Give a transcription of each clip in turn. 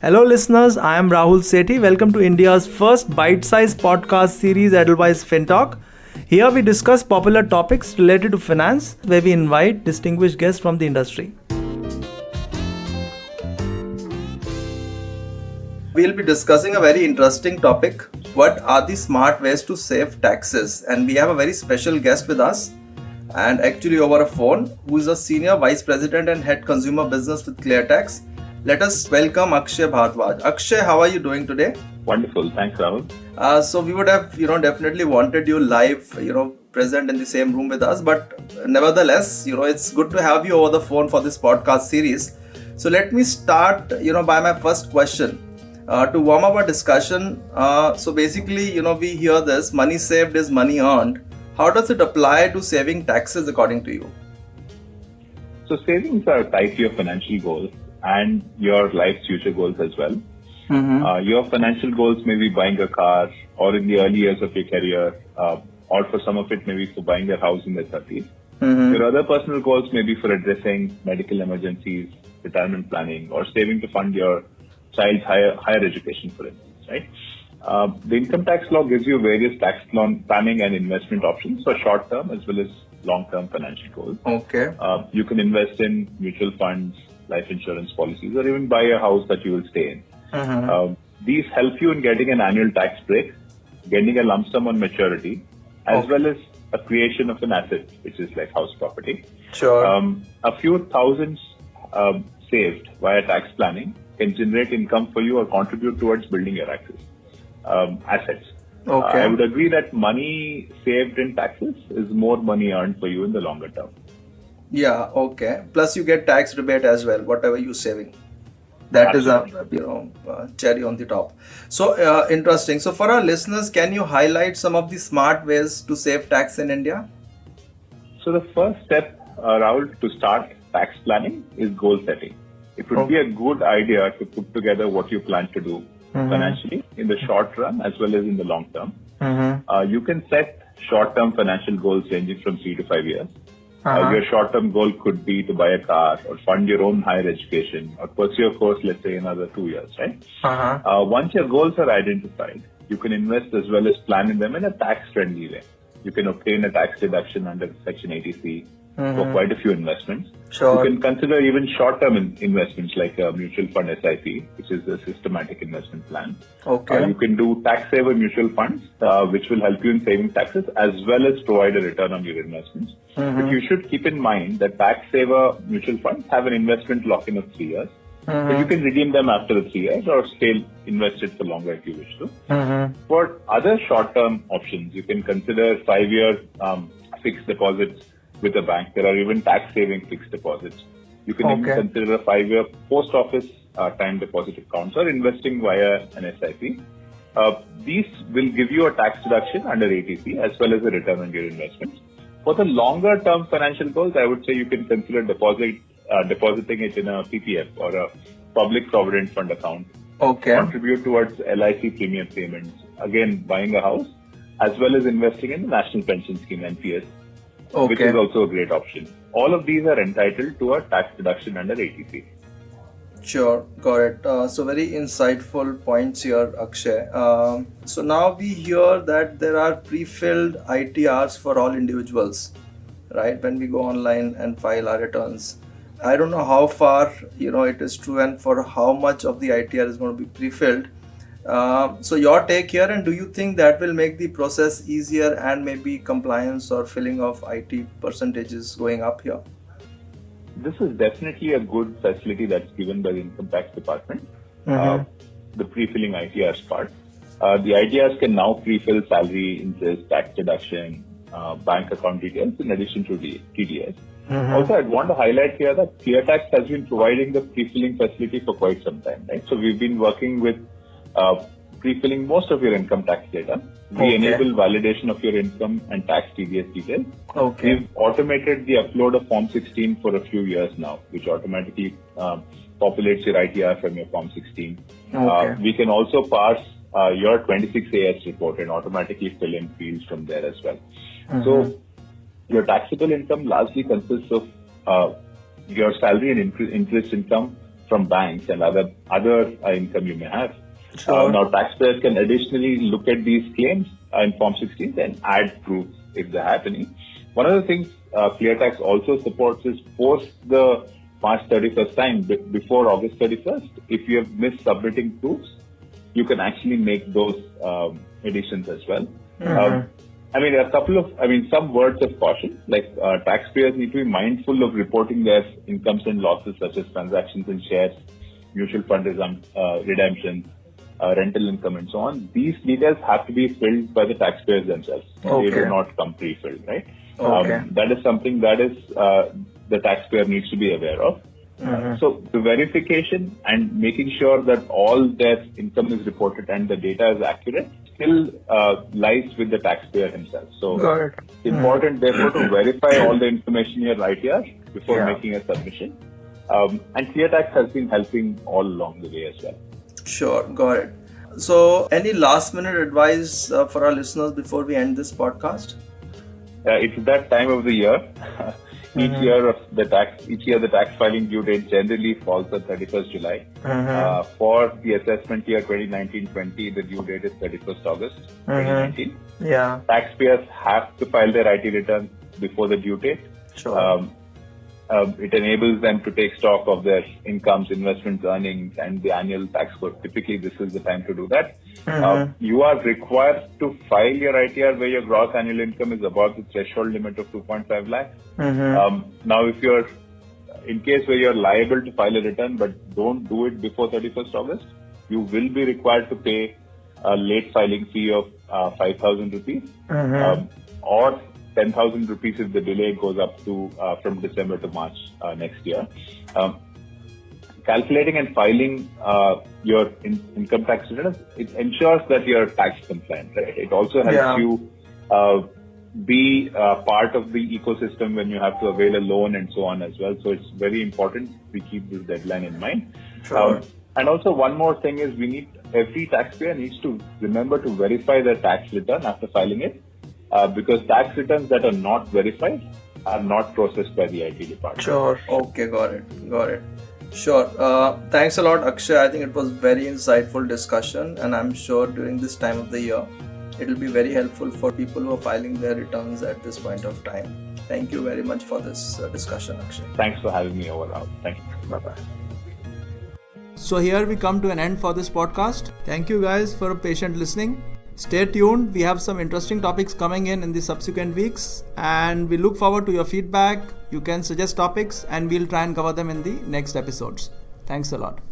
Hello, listeners. I am Rahul Sethi. Welcome to India's first bite sized podcast series, Edelweiss FinTalk. Here we discuss popular topics related to finance, where we invite distinguished guests from the industry. We'll be discussing a very interesting topic. What are the smart ways to save taxes? And we have a very special guest with us, and actually over a phone, who is a senior vice president and head consumer business with ClearTax. Let us welcome Akshay Bhardwaj. Akshay, how are you doing today? Wonderful. Thanks, Rahul. So we would have, definitely wanted you live, present in the same room with us. But nevertheless, it's good to have you over the phone for this podcast series. So let me start, by my first question. To warm up our discussion. So basically, we hear this, money saved is money earned. How does it apply to saving taxes according to you? So savings are tied to your financial goals and your life's future goals as well. Your financial goals may be buying a car or in the early years of your career, or for some of it maybe for buying a house in the 30s. Your other personal goals may be for addressing medical emergencies, retirement planning, or saving to fund your child's higher education, for instance, right? The income tax law gives you various tax planning and investment options for short-term as well as long-term financial goals. Okay. You can invest in mutual funds, life insurance policies, or even buy a house that you will stay in. These help you in getting an annual tax break, getting a lump sum on maturity, as well as a creation of an asset, which is like house property. Sure. A few thousands saved via tax planning can generate income for you or contribute towards building your assets. Okay. I would agree that money saved in taxes is more money earned for you in the longer term. Yeah, okay. Plus you get tax rebate as well, whatever you're saving. That is a cherry on the top. So interesting. So for our listeners, can you highlight some of the smart ways to save tax in India? So the first step, Rahul, to start tax planning is goal setting. It would be a good idea to put together what you plan to do financially in the short run as well as in the long term. You can set short-term financial goals ranging from 3 to 5 years. Your short-term goal could be to buy a car or fund your own higher education or pursue a course, let's say, another 2 years, right? Once your goals are identified, you can invest as well as plan in them in a tax-friendly way. You can obtain a tax deduction under Section 80C for quite a few investments. Sure. You can consider even short-term investments like a mutual fund SIP, which is a systematic investment plan. Okay. You can do tax saver mutual funds, which will help you in saving taxes as well as provide a return on your investments. But you should keep in mind that tax saver mutual funds have an investment lock-in of 3 years. So you can redeem them after the 3 years or stay invested for longer if you wish to. For other short-term options, you can consider 5-year fixed deposits with a bank. There are even tax-saving fixed deposits. You can even consider a 5-year post office time deposit accounts or investing via an SIP. These will give you a tax deduction under ATC as well as a return on your investments. For the longer-term financial goals, I would say you can consider depositing it in a PPF or a public provident fund account. Contribute towards LIC premium payments. Again, buying a house as well as investing in the National Pension Scheme (NPS). Which is also a great option. All of these are entitled to a tax deduction under ATC. Sure, got it. So very insightful points here, Akshay. So now we hear that there are pre-filled ITRs for all individuals, right? When we go online and file our returns. I don't know how far, it is true and for how much of the ITR is going to be pre-filled. So your take here, and do you think that will make the process easier and maybe compliance or filling of IT percentages going up here? This is definitely a good facility that's given by the Income Tax Department, the pre-filling ITRs part. The ITRs can now pre-fill salary, interest, tax deduction, bank account details in addition to TDS. Also, I'd want to highlight here that ClearTax has been providing the pre-filling facility for quite some time, right? So we've been working with pre-filling most of your income tax data. We enable validation of your income and tax TDS details. We've automated the upload of Form 16 for a few years now, which automatically populates your ITR from your Form 16. We can also parse your 26AS report and automatically fill in fields from there as well. So your taxable income largely consists of your salary and interest income from banks and other income you may have. Sure. Now, taxpayers can additionally look at these claims in Form 16 and add proof if they're happening. One of the things ClearTax also supports is post the March 31st time, before August 31st, if you have missed submitting proofs, you can actually make those additions as well. Some words of caution, like taxpayers need to be mindful of reporting their incomes and losses such as transactions in shares, mutual fund redemptions, rental income and so on. These details have to be filled by the taxpayers themselves. Okay. They do not come pre-filled, right? Okay. That is something that is the taxpayer needs to be aware of. So the verification and making sure that all their income is reported and the data is accurate still lies with the taxpayer himself. So it's important therefore to verify all the information in your ITR before making a submission. And ClearTax has been helping all along the way as well. Sure, got it. So any last minute advice for our listeners before we end this podcast? It's that time of the year. Each year the tax filing due date generally falls on 31st July. For the assessment year 2019-20, the due date is 31st August 2019. Yeah. Taxpayers have to file their IT returns before the due date. Sure. It enables them to take stock of their incomes, investments, earnings, and the annual tax code. Typically, this is the time to do that. You are required to file your ITR where your gross annual income is above the threshold limit of 2.5 lakhs. Now, if you're in case where you're liable to file a return but don't do it before 31st August, you will be required to pay a late filing fee of 5,000 rupees or 10,000 rupees if the delay goes up to from December to March next year. Calculating and filing your income tax returns, it ensures that you're tax compliant, right? It also helps you be part of the ecosystem when you have to avail a loan and so on as well. So it's very important we keep this deadline in mind. Sure. And also one more thing is every taxpayer needs to remember to verify their tax return after filing it. Because tax returns that are not verified are not processed by the IT department. Sure. Okay, got it. Sure. Thanks a lot, Akshay. I think it was very insightful discussion, and I'm sure during this time of the year, it will be very helpful for people who are filing their returns at this point of time. Thank you very much for this discussion, Akshay. Thanks for having me over, Rahul. Thank you. Bye-bye. So here we come to an end for this podcast. Thank you guys for patient listening. Stay tuned. We have some interesting topics coming in the subsequent weeks, and we look forward to your feedback. You can suggest topics and we'll try and cover them in the next episodes. Thanks a lot.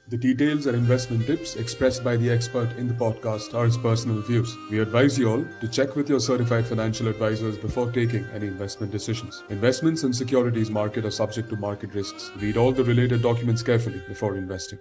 The details and investment tips expressed by the expert in the podcast are his personal views. We advise you all to check with your certified financial advisors before taking any investment decisions. Investments in securities market are subject to market risks. Read all the related documents carefully before investing.